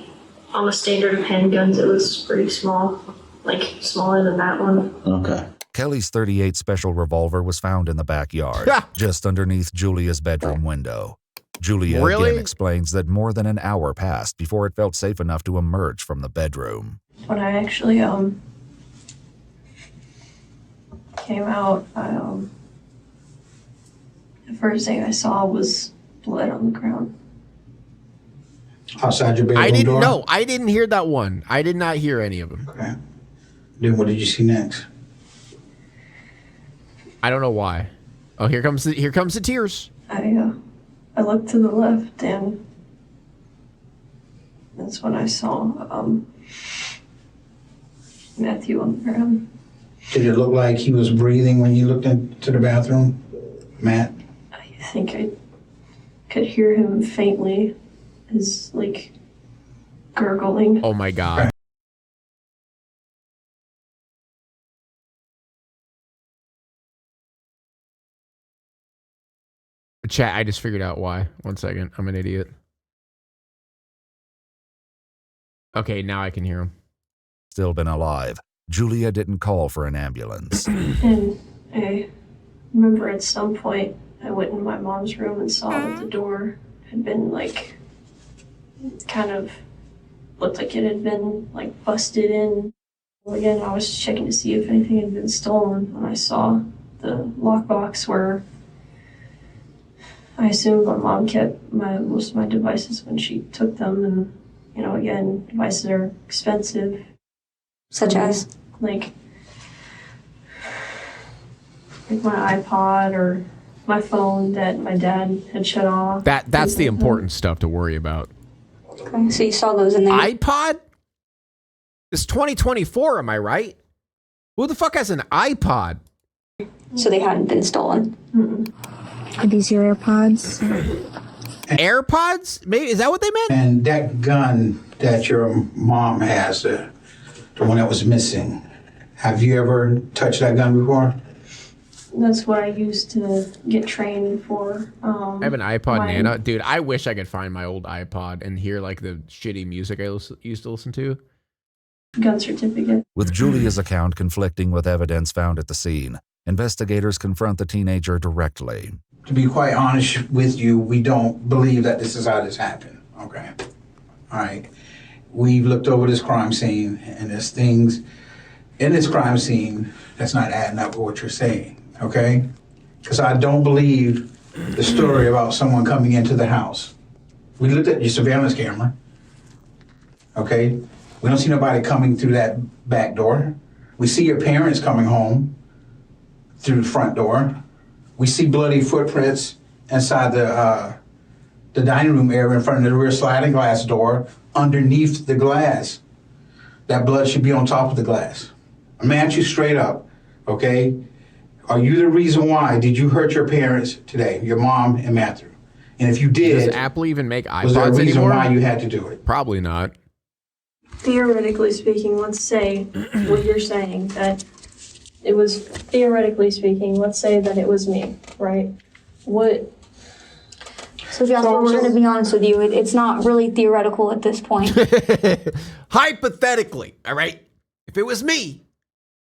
on the standard of handguns, it was pretty small, like smaller than that one.
Okay.
Kelly's .38 special revolver was found in the backyard, just underneath Julia's bedroom window. Julia again explains that more than an hour passed before it felt safe enough to emerge from the bedroom.
When I actually came out, the first thing I saw was blood on the ground.
Outside your bedroom
I didn't
door?
know. I didn't hear that one. I did not hear any of them.
Okay. Then what did you see next?
I don't know why. Oh, here comes the tears.
I looked to the left, and that's when I saw Matthew on the ground.
Did it look like he was breathing when you looked into the bathroom, Matt?
I think I could hear him faintly, his like gurgling.
Oh my god. Chat, I just figured out why. 1 second. I'm an idiot. Okay, now I can hear him.
Still been alive. Julia didn't call for an ambulance.
And I remember at some point I went in my mom's room and saw that the door had been like, kind of looked like it had been like busted in. Again, I was checking to see if anything had been stolen when I saw the lockbox where I assumed my mom kept most of my devices when she took them. And, you know, again, devices are expensive.
Such as?
Like my iPod or my phone that my dad had shut off.
That's the important stuff to worry about.
Okay, so you saw those in there.
iPod? It's 2024, am I right? Who the fuck has an iPod?
So they hadn't been stolen.
Are these your AirPods?
AirPods? Maybe is that what they meant?
And that gun that your mom has, the one that was missing, have you ever touched that gun before?
That's what I used to get trained for.
I have an iPod Nano. Dude, I wish I could find my old iPod and hear like the shitty music I used to listen to.
Gun certificate.
With Julia's account conflicting with evidence found at the scene, investigators confront the teenager directly.
To be quite honest with you, we don't believe that this is how this happened, okay? All right. We've looked over this crime scene, and there's things in this crime scene that's not adding up with what you're saying, okay? Because I don't believe the story about someone coming into the house. We looked at your surveillance camera, okay? We don't see nobody coming through that back door. We see your parents coming home through the front door. We see bloody footprints inside the dining room area in front of the rear sliding glass door underneath the glass. That blood should be on top of the glass. I'm gonna ask you straight up, okay? Are you the reason why did you hurt your parents today, your mom and Matthew? And if you did,
Does Apple even make iPods
was there a reason
anymore?
why you had to do it?
Probably not.
Theoretically speaking, let's say what you're saying, that it was, theoretically speaking, let's say that it was me, right? What?
So Josh, I'm going to be honest with you. It's not really theoretical at this point.
Hypothetically, all right? If it was me,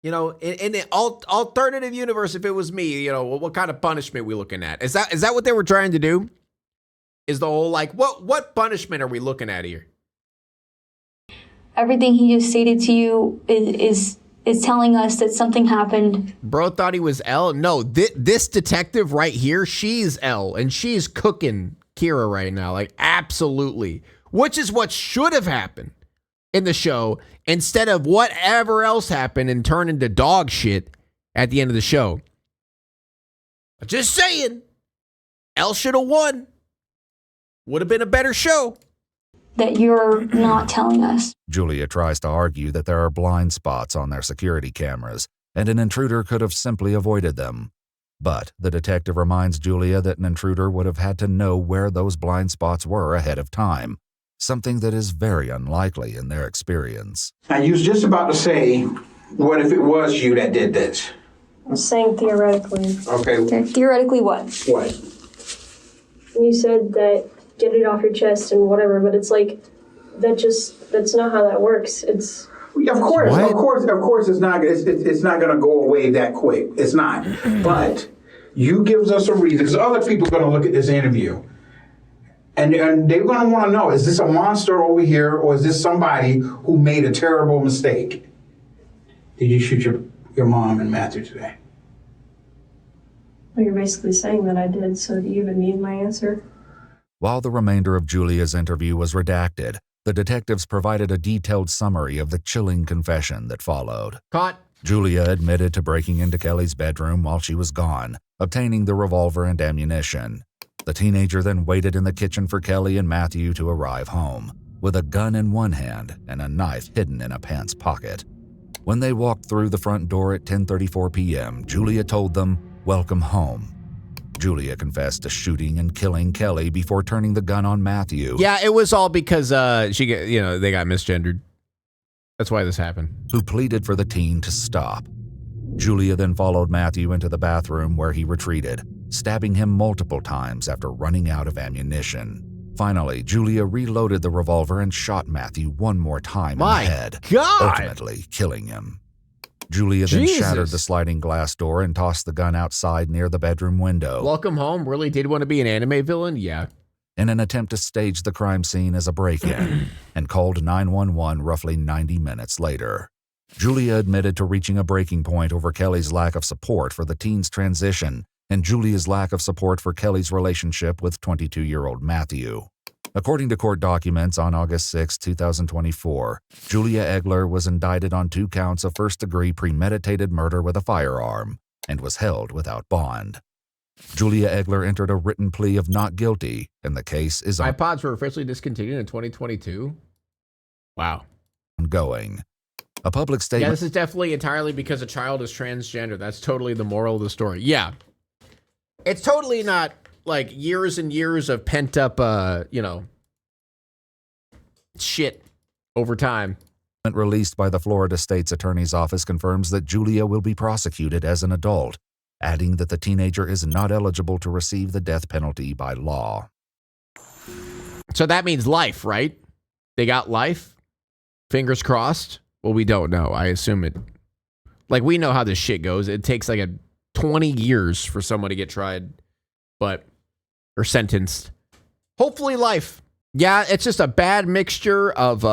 you know, in the alternative universe, if it was me, you know, what kind of punishment are we looking at? Is that what they were trying to do? Is the whole, like, what punishment are we looking at here?
Everything he just stated to you is is telling us that something happened.
Bro thought he was L. No, this detective right here, she's L, and she's cooking Kira right now. Like, absolutely. Which is what should have happened in the show instead of whatever else happened and turn into dog shit at the end of the show. Just saying. L should have won. Would have been a better show.
That you're not telling us.
Julia tries to argue that there are blind spots on their security cameras, and an intruder could have simply avoided them. But the detective reminds Julia that an intruder would have had to know where those blind spots were ahead of time, something that is very unlikely in their experience.
Now, you was just about to say, what if it was you that did this?
I'm saying theoretically.
Okay.
Theoretically what?
What?
You said that get it off your chest and whatever, but it's like, that's not how that works. It's...
Of course, it's not going to go away that quick. It's not. But you gives us a reason, because other people are going to look at this interview, and they're going to want to know: is this a monster over here, or is this somebody who made a terrible mistake? Did you shoot your mom and Matthew today?
Well, you're basically saying that I did. So do you even need my answer?
While the remainder of Julia's interview was redacted, the detectives provided a detailed summary of the chilling confession that followed.
Caught.
Julia admitted to breaking into Kelly's bedroom while she was gone, obtaining the revolver and ammunition. The teenager then waited in the kitchen for Kelly and Matthew to arrive home, with a gun in one hand and a knife hidden in a pants pocket. When they walked through the front door at 10:34 p.m., Julia told them, "Welcome home." Julia confessed to shooting and killing Kelly before turning the gun on Matthew.
Yeah, it was all because they got misgendered. That's why this happened.
Who pleaded for the teen to stop. Julia then followed Matthew into the bathroom where he retreated, stabbing him multiple times after running out of ammunition. Finally, Julia reloaded the revolver and shot Matthew one more time in the head, ultimately killing him. Julia then shattered the sliding glass door and tossed the gun outside near the bedroom window.
Welcome home really did want to be an anime villain? Yeah.
In an attempt to stage the crime scene as a break-in, and called 911 roughly 90 minutes later. Julia admitted to reaching a breaking point over Kelly's lack of support for the teen's transition and Julia's lack of support for Kelly's relationship with 22-year-old Matthew. According to court documents on August 6, 2024, Julia Egler was indicted on 2 counts of first-degree premeditated murder with a firearm and was held without bond. Julia Egler entered a written plea of not guilty, and the case is
iPods were officially discontinued in 2022? Wow.
Ongoing. A public statement...
Yeah, this is definitely entirely because a child is transgender. That's totally the moral of the story. Yeah. It's totally not... like years and years of pent up, shit over time.
Released by the Florida State's Attorney's Office confirms that Julia will be prosecuted as an adult, adding that the teenager is not eligible to receive the death penalty by law.
So that means life, right? They got life? Fingers crossed? Well, we don't know. I assume it. Like, we know how this shit goes. It takes like 20 years for someone to get tried, or sentenced. Hopefully life. Yeah, it's just a bad mixture of,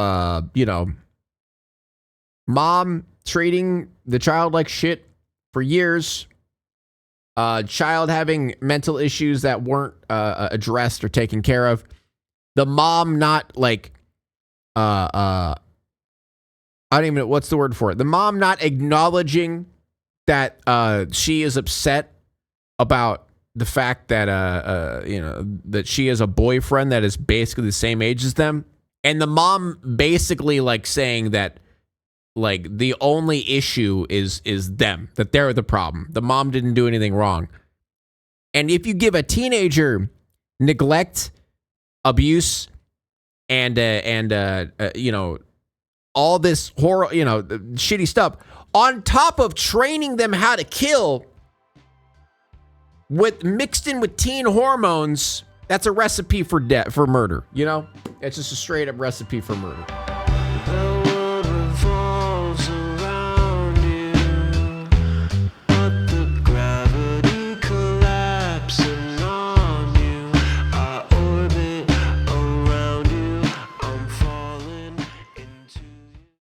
mom treating the child like shit for years, child having mental issues that weren't addressed or taken care of, the mom not I don't even know what's the word for it. The mom not acknowledging that she is upset about the fact that that she has a boyfriend that is basically the same age as them, and the mom basically saying that the only issue is them, that they're the problem. The mom didn't do anything wrong. And if you give a teenager neglect, abuse, and all this horror, shitty stuff, on top of training them how to kill, mixed in with teen hormones, that's a recipe for murder. It's just a straight up recipe for murder.